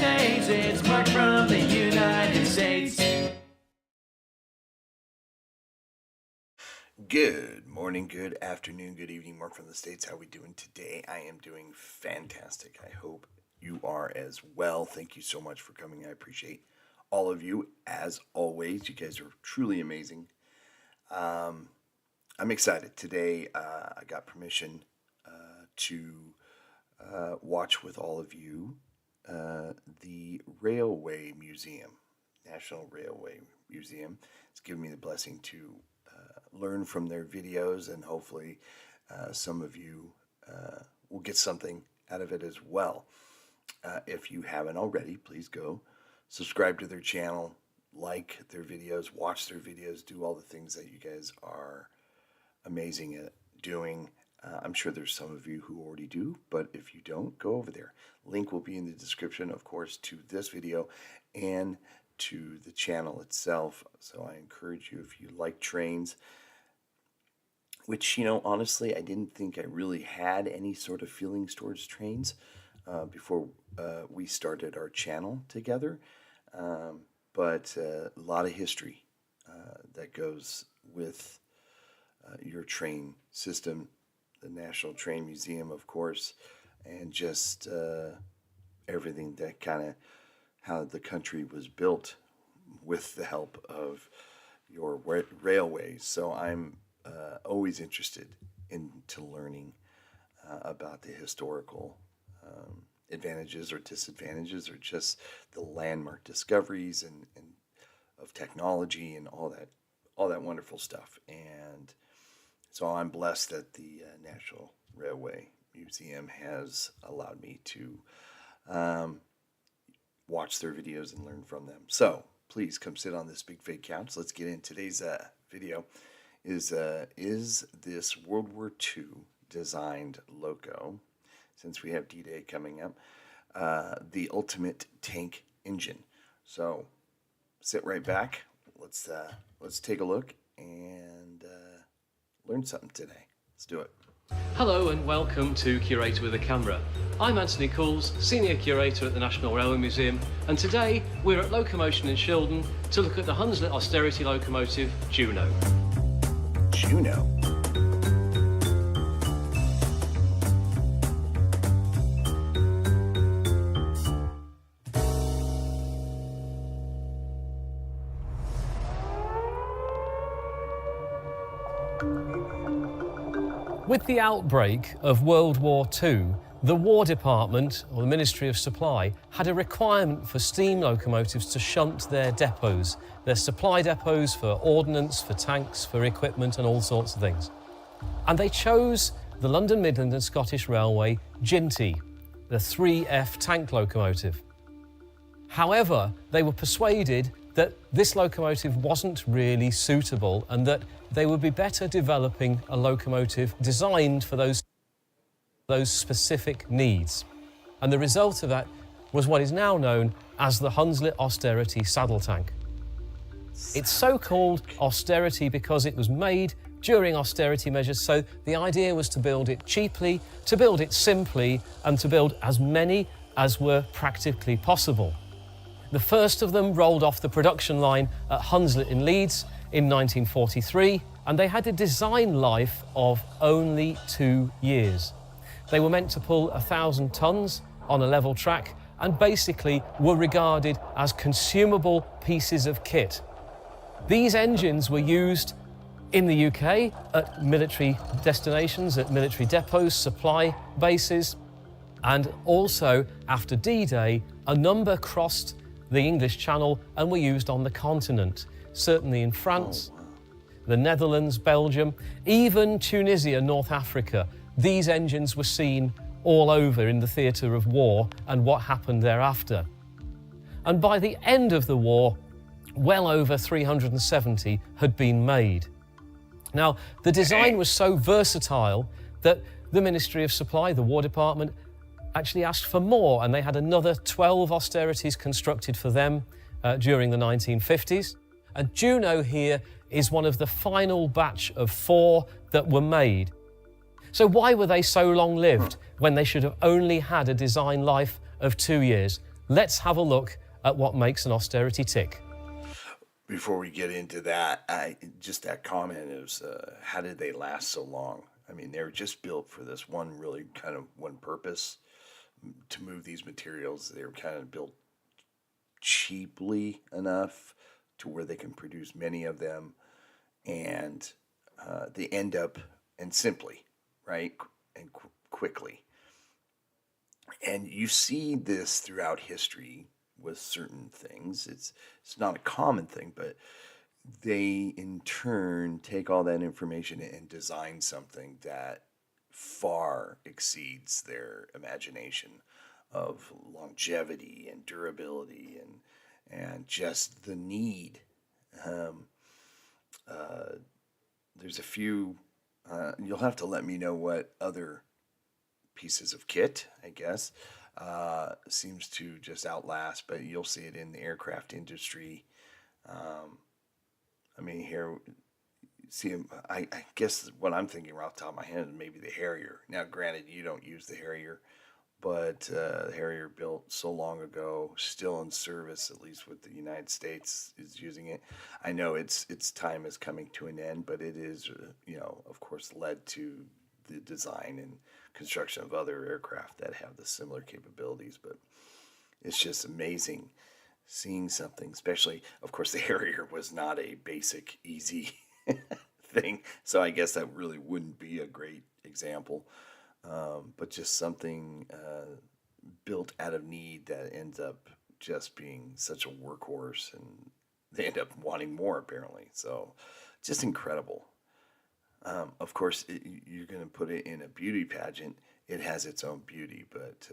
States. It's Mark from the United States. Good morning, good afternoon, good evening. Mark from the States. How are we doing today? I am doing fantastic. I hope you are as well. Thank you so much for coming. I appreciate all of you as always. You guys are truly amazing. I'm excited. Today I got permission to watch with all of you the Railway Museum, National Railway Museum. It's given me the blessing to learn from their videos, and hopefully some of you will get something out of it as well. If you haven't already, please go subscribe to their channel, like their videos, watch their videos, do all the things that you guys are amazing at doing. I'm sure there's some of you who already do, but if you don't, go over there. Link will be in the description, of course, to this video and to the channel itself. So I encourage you, if you like trains, which, you know, honestly, I didn't think I really had any sort of feelings towards trains before we started our channel together. But a lot of history that goes with your train system, the National Train Museum, of course, and just everything that kind of how the country was built with the help of your railways. So I'm always interested into learning about the historical advantages or disadvantages, or just the landmark discoveries and of technology and all that wonderful stuff. And so I'm blessed that the National Railway Museum has allowed me to watch their videos and learn from them. So please come sit on this big fake couch. Let's get in. Today's video is this World War II designed loco, since we have D-Day coming up, the ultimate tank engine. So sit right back. Let's take a look and learn something today. Let's do it. Hello and welcome to Curator with a Camera. I'm Anthony Cools, Senior Curator at the National Railway Museum, and today we're at Locomotion in Shildon to look at the Hunslet austerity locomotive Juno. Juno. With the outbreak of World War II, the War Department, or the Ministry of Supply, had a requirement for steam locomotives to shunt their depots, their supply depots for ordnance, for tanks, for equipment and all sorts of things. And they chose the London Midland and Scottish Railway Ginty, the 3F tank locomotive. However, they were persuaded that this locomotive wasn't really suitable and that they would be better developing a locomotive designed for those specific needs. And the result of that was what is now known as the Hunslet Austerity saddle tank. It's so called austerity because it was made during austerity measures, so the idea was to build it cheaply, to build it simply, and to build as many as were practically possible. The first of them rolled off the production line at Hunslet in Leeds in 1943, and they had a design life of only 2 years. They were meant to pull 1,000 tons on a level track and basically were regarded as consumable pieces of kit. These engines were used in the UK at military destinations, at military depots, supply bases, and also after D-Day, a number crossed the English Channel and were used on the continent, certainly in France, the Netherlands, Belgium, even Tunisia, North Africa. These engines were seen all over in the theatre of war and what happened thereafter. And by the end of the war, well over 370 had been made. Now, the design was so versatile that the Ministry of Supply, the War Department, actually asked for more, and they had another 12 austerities constructed for them during the 1950s. And Juno here is one of the final batch of 4 that were made. So why were they so long-lived when they should have only had a design life of 2 years? let's have a look at what makes an austerity tick. Before we get into that, just that comment is, how did they last so long? I mean, they were just built for this one really kind of one purpose, to move these materials. They were kind of built cheaply enough to where they can produce many of them, and they end up, and simply, right, and quickly. And you see this throughout history with certain things. It's not a common thing, but they in turn take all that information and design something that far exceeds their imagination of longevity and durability and just the need. There's a few, you'll have to let me know what other pieces of kit, I guess, seems to just outlast, but you'll see it in the aircraft industry. I mean, here, see, I guess what I'm thinking off the top of my head is maybe the Harrier. Now, granted, you don't use the Harrier, but the Harrier built so long ago, still in service, at least with the United States is using it. I know its time is coming to an end, but it is, of course, led to the design and construction of other aircraft that have the similar capabilities. But it's just amazing seeing something, especially, of course, the Harrier was not a basic, easy thing, so I guess that really wouldn't be a great example. But just something built out of need that ends up just being such a workhorse, and they end up wanting more, apparently. So just incredible. Of course, you're going to put it in a beauty pageant. It has its own beauty, but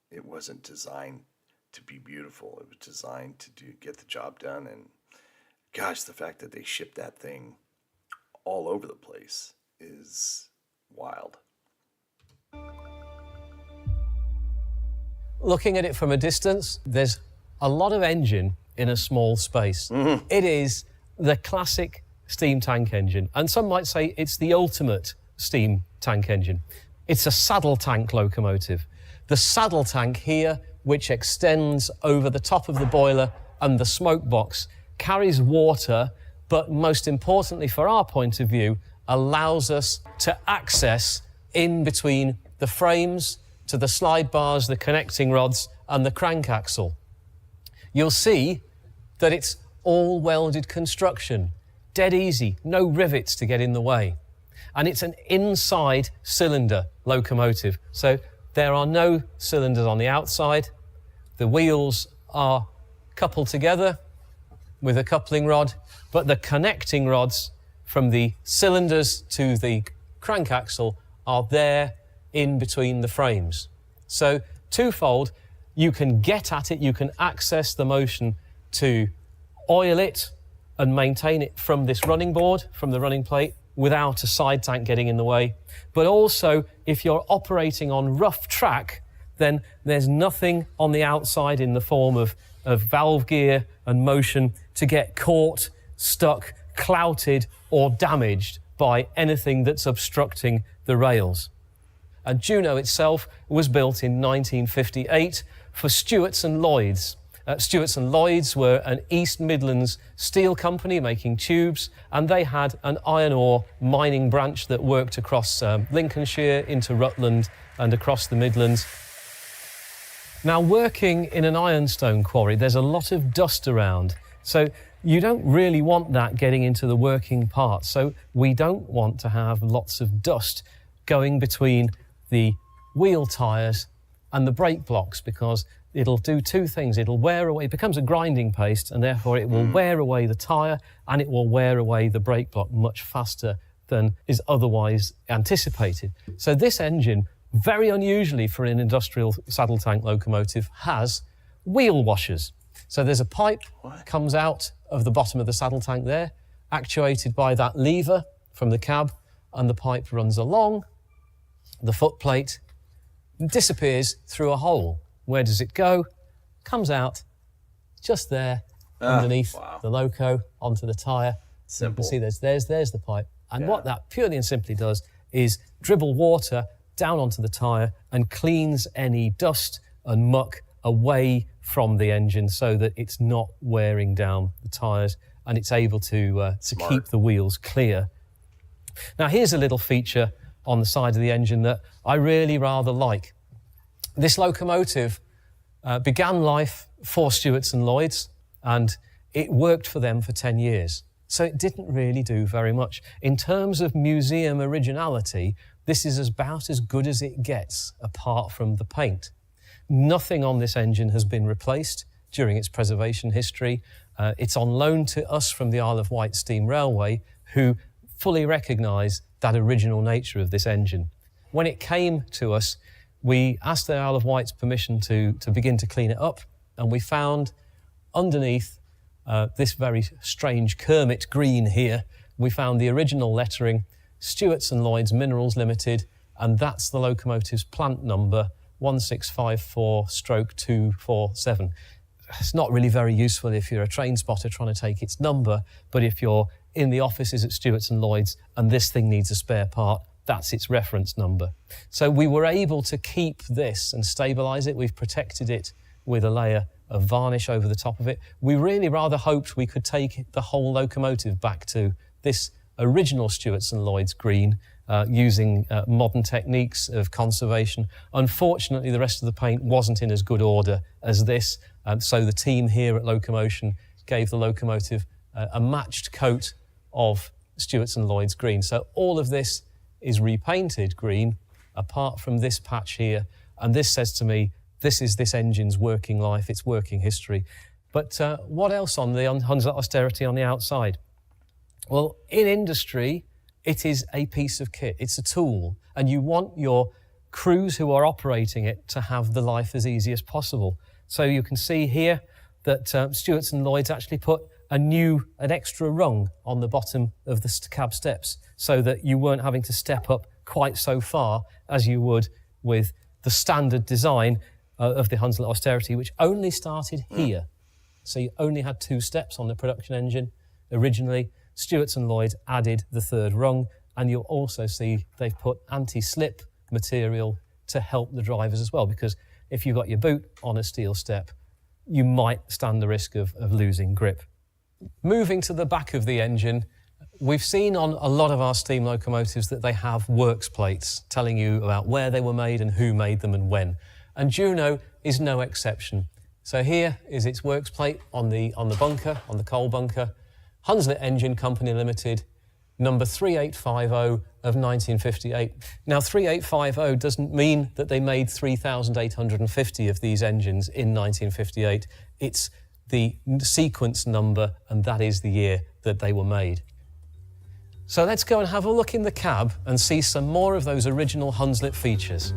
it wasn't designed to be beautiful. It was designed to get the job done. And gosh, the fact that they shipped that thing all over the place is wild. Looking at it from a distance, there's a lot of engine in a small space. Mm-hmm. It is the classic steam tank engine, and some might say it's the ultimate steam tank engine. It's a saddle tank locomotive. The saddle tank here, which extends over the top of the boiler and the smoke box, carries water, but most importantly for our point of view, allows us to access in between the frames to the slide bars, the connecting rods, and the crank axle. You'll see that it's all welded construction, dead easy, no rivets to get in the way. And it's an inside cylinder locomotive, so there are no cylinders on the outside. The wheels are coupled together with a coupling rod, but the connecting rods from the cylinders to the crank axle are there in between the frames. So twofold, you can get at it, you can access the motion to oil it and maintain it from this running board, from the running plate, without a side tank getting in the way. But also, if you're operating on rough track, then there's nothing on the outside in the form of valve gear and motion to get caught, stuck, clouted, or damaged by anything that's obstructing the rails. And Juno itself was built in 1958 for Stewarts and Lloyds. Stewarts and Lloyds were an East Midlands steel company making tubes, and they had an iron ore mining branch that worked across Lincolnshire into Rutland and across the Midlands. Now, working in an ironstone quarry, there's a lot of dust around, so you don't really want that getting into the working parts. So we don't want to have lots of dust going between the wheel tyres and the brake blocks, because it'll do two things. It'll wear away, it becomes a grinding paste, and therefore it will wear away the tyre and it will wear away the brake block much faster than is otherwise anticipated. So this engine, very unusually for an industrial saddle tank locomotive, has wheel washers. So there's a pipe comes out of the bottom of the saddle tank there, actuated by that lever from the cab, and the pipe runs along the footplate, disappears through a hole. Where does it go? Comes out just there underneath the loco onto the tyre. Simple. You can see there's the pipe. And what that purely and simply does is dribble water down onto the tyre and cleans any dust and muck away from the engine so that it's not wearing down the tyres and it's able to keep the wheels clear. Now here's a little feature on the side of the engine that I really rather like. This locomotive began life for Stewarts and Lloyds, and it worked for them for 10 years. So it didn't really do very much. In terms of museum originality, this is about as good as it gets, apart from the paint. Nothing on this engine has been replaced during its preservation history. It's on loan to us from the Isle of Wight Steam Railway, who fully recognise that original nature of this engine. When it came to us, we asked the Isle of Wight's permission to begin to clean it up, and we found underneath this very strange Kermit green here, we found the original lettering, Stewarts and Lloyds Minerals Limited, and that's the locomotive's plant number, 1654/247. It's not really very useful if you're a train spotter trying to take its number, but if you're in the offices at Stewarts and Lloyds and this thing needs a spare part, that's its reference number. So we were able to keep this and stabilise it. We've protected it with a layer of varnish over the top of it. We really rather hoped we could take the whole locomotive back to this original Stewarts and Lloyds green using modern techniques of conservation. Unfortunately, the rest of the paint wasn't in as good order as this, so the team here at Locomotion gave the locomotive a matched coat of Stewarts and Lloyds green. So all of this is repainted green, apart from this patch here, and this says to me, this is this engine's working life, its working history. But what else on the Hunslet Austerity on the outside? Well, in industry, it is a piece of kit. It's a tool, and you want your crews who are operating it to have the life as easy as possible. So you can see here that Stewarts and Lloyds actually put an extra rung on the bottom of the cab steps so that you weren't having to step up quite so far as you would with the standard design of the Hunslet Austerity, which only started here. So you only had 2 steps on the production engine originally. Stewarts and Lloyds added the 3rd rung, and you'll also see they've put anti-slip material to help the drivers as well, because if you've got your boot on a steel step, you might stand the risk of losing grip. Moving to the back of the engine, we've seen on a lot of our steam locomotives that they have works plates telling you about where they were made and who made them and when. And Juno is no exception. So here is its works plate on the bunker, on the coal bunker. Hunslet Engine Company Limited, number 3850 of 1958. Now 3850 doesn't mean that they made 3,850 of these engines in 1958. It's the sequence number, and that is the year that they were made. So let's go and have a look in the cab and see some more of those original Hunslet features.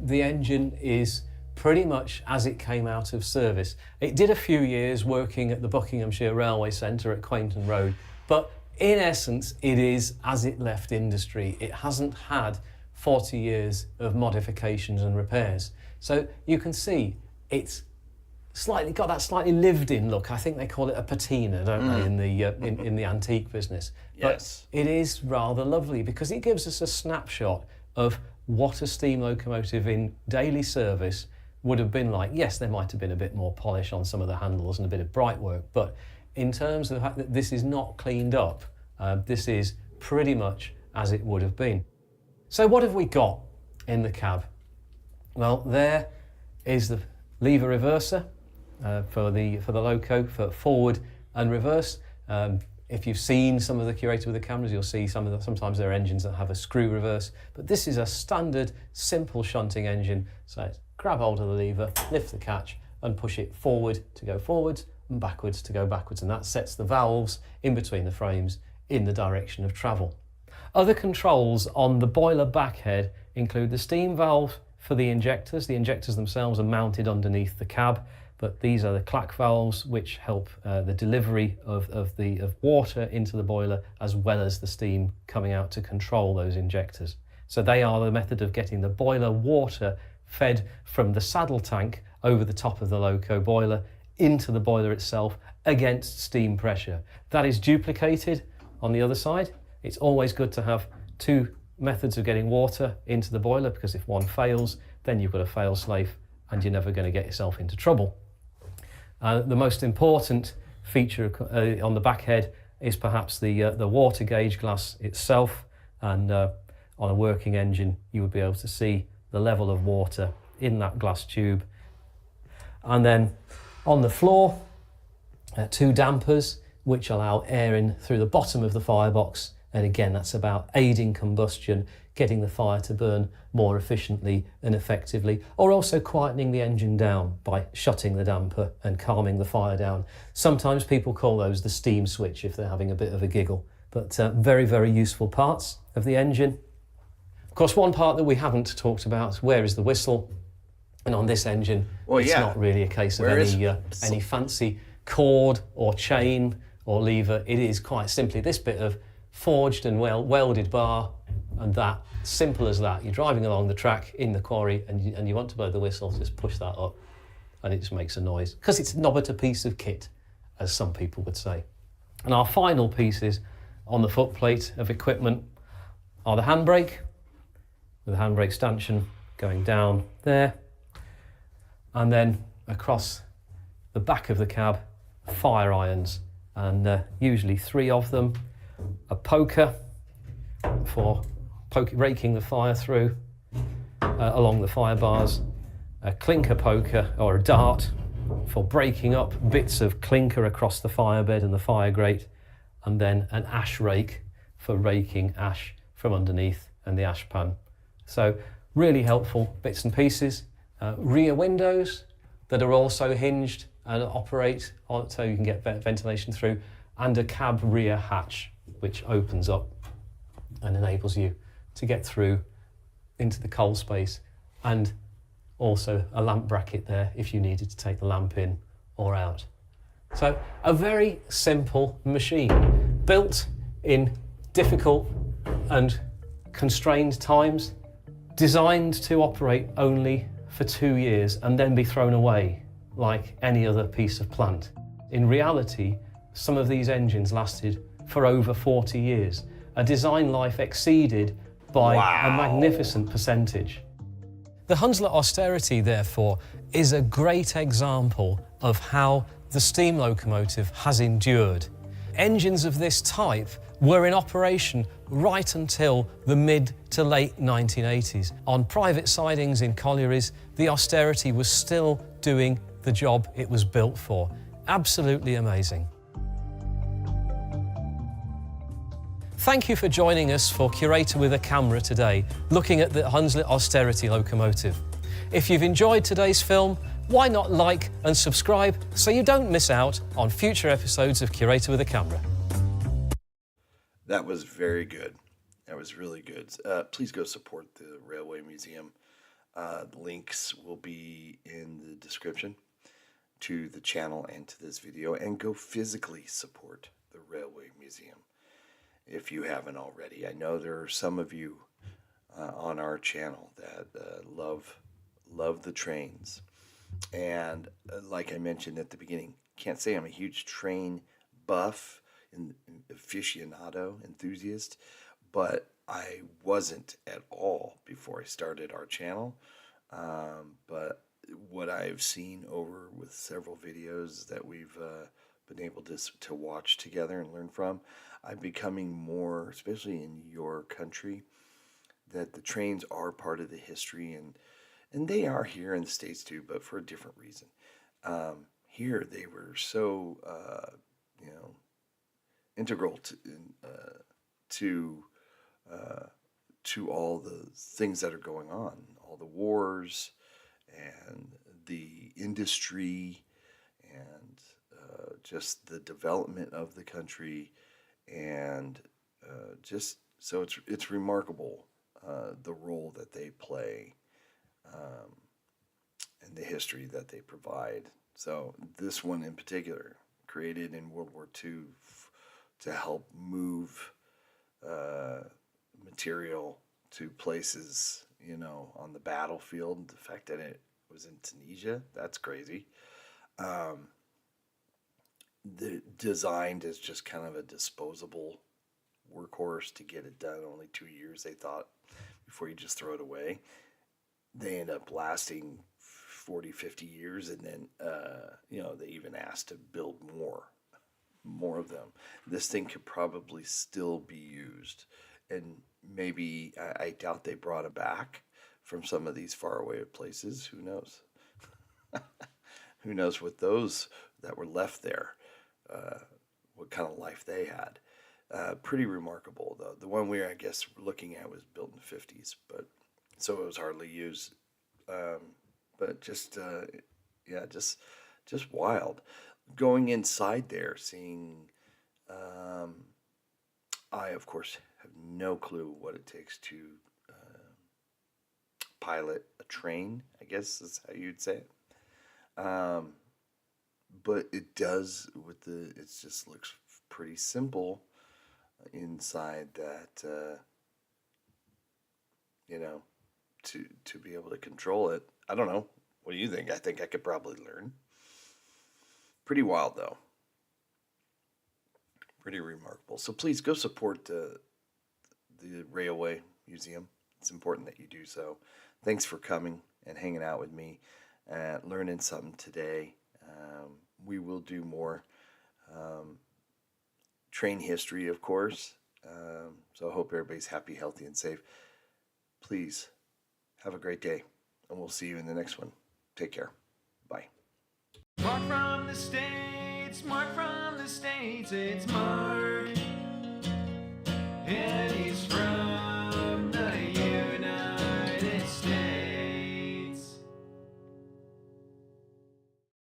The engine is pretty much as it came out of service. It did a few years working at the Buckinghamshire Railway Centre at Quainton Road, but in essence it is as it left industry. It hasn't had 40 years of modifications and repairs. So you can see it's got that slightly lived-in look. I think they call it a patina, don't they, in the antique business. Yes. But it is rather lovely because it gives us a snapshot of what a steam locomotive in daily service would have been like. Yes, there might have been a bit more polish on some of the handles and a bit of bright work, but in terms of the fact that this is not cleaned up, this is pretty much as it would have been. So what have we got in the cab? Well, there is the lever reverser for the loco, for forward and reverse. If you've seen some of the Curator with the cameras, you'll see sometimes there are engines that have a screw reverse, but this is a standard simple shunting engine. So it's grab hold of the lever, lift the catch and push it forward to go forwards and backwards to go backwards, and that sets the valves in between the frames in the direction of travel. Other controls on the boiler backhead include the steam valve for the injectors. The injectors themselves are mounted underneath the cab, but these are the clack valves which help the delivery of water into the boiler as well as the steam coming out to control those injectors. So they are the method of getting the boiler water fed from the saddle tank over the top of the loco boiler into the boiler itself against steam pressure. That is duplicated on the other side. It's always good to have two methods of getting water into the boiler, because if one fails, then you've got a fail-safe and you're never going to get yourself into trouble. The most important feature on the back head is perhaps the water gauge glass itself, and on a working engine you would be able to see the level of water in that glass tube. And then on the floor, two dampers which allow air in through the bottom of the firebox, and again that's about aiding combustion, getting the fire to burn more efficiently and effectively, or also quietening the engine down by shutting the damper and calming the fire down. Sometimes people call those the steam switch if they're having a bit of a giggle, but very, very useful parts of the engine. Of course, one part that we haven't talked about, where is the whistle? And on this engine, it's not really a case of any fancy cord or chain or lever. It is quite simply this bit of forged and welded bar, and that, simple as that. You're driving along the track in the quarry and you want to blow the whistle, just push that up and it just makes a noise, because it's not but a piece of kit, as some people would say. And our final pieces on the footplate of equipment are the handbrake, with the handbrake stanchion going down there, and then across the back of the cab, fire irons, and usually 3 of them, a poker for raking the fire through along the fire bars, a clinker poker or a dart for breaking up bits of clinker across the fire bed and the fire grate, and then an ash rake for raking ash from underneath and the ash pan. So really helpful bits and pieces. Rear windows that are also hinged and operate so you can get ventilation through, and a cab rear hatch which opens up and enables you to get through into the coal space, and also a lamp bracket there if you needed to take the lamp in or out. So a very simple machine, built in difficult and constrained times, designed to operate only for 2 years and then be thrown away like any other piece of plant. In reality, some of these engines lasted for over 40 years, a design life exceeded by a magnificent percentage. The Hunslet Austerity, therefore, is a great example of how the steam locomotive has endured. Engines of this type were in operation right until the mid to late 1980s. On private sidings in collieries, the Austerity was still doing the job it was built for. Absolutely amazing. Thank you for joining us for Curator with a Camera today, looking at the Hunslet Austerity locomotive. If you've enjoyed today's film, why not like and subscribe so you don't miss out on future episodes of Curator with a Camera. That was very good. That was really good. Please go support the Railway Museum. The links will be in the description to the channel and to this video, and go physically support the Railway Museum if you haven't already. I know there are some of you on our channel that love the trains, and like I mentioned at the beginning, can't say I'm a huge train buff and aficionado enthusiast, but I wasn't at all before I started our channel. But what I've seen over with several videos that we've been able to watch together and learn from, I'm becoming more, especially in your country, that the trains are part of the history, and they are here in the States too, but for a different reason. Here they were so integral to all the things that are going on, all the wars and the industry, and just the development of the country, and just so it's remarkable the role that they play and the history that they provide. So this one in particular, created in World War II to help move material to places, on the battlefield. The fact that it was in Tunisia, that's crazy. Designed as just kind of a disposable workhorse to get it done. Only 2 years, they thought, before you just throw it away. They end up lasting 40, 50 years, and then, they even asked to build more of them. This thing could probably still be used, and maybe, I doubt they brought it back from some of these faraway places. Who knows? Who knows what those that were left there, what kind of life they had. Pretty remarkable, though. The one I guess, we're looking at was built in the 50s, but so it was hardly used. But just wild. Going inside there, seeing, I of course have no clue what it takes to pilot a train, I guess is how you'd say it. But it does it just looks pretty simple inside that, to be able to control it. I don't know. What do you think? I think I could probably learn. Pretty wild, though. Pretty remarkable. So please go support the Railway Museum. It's important that you do so. Thanks for coming and hanging out with me, learning something today. We will do more train history, of course. So I hope everybody's happy, healthy, and safe. Please have a great day, and we'll see you in the next one. Take care. Bye. Mark from the States, Mark from the States, it's Mark, and he's from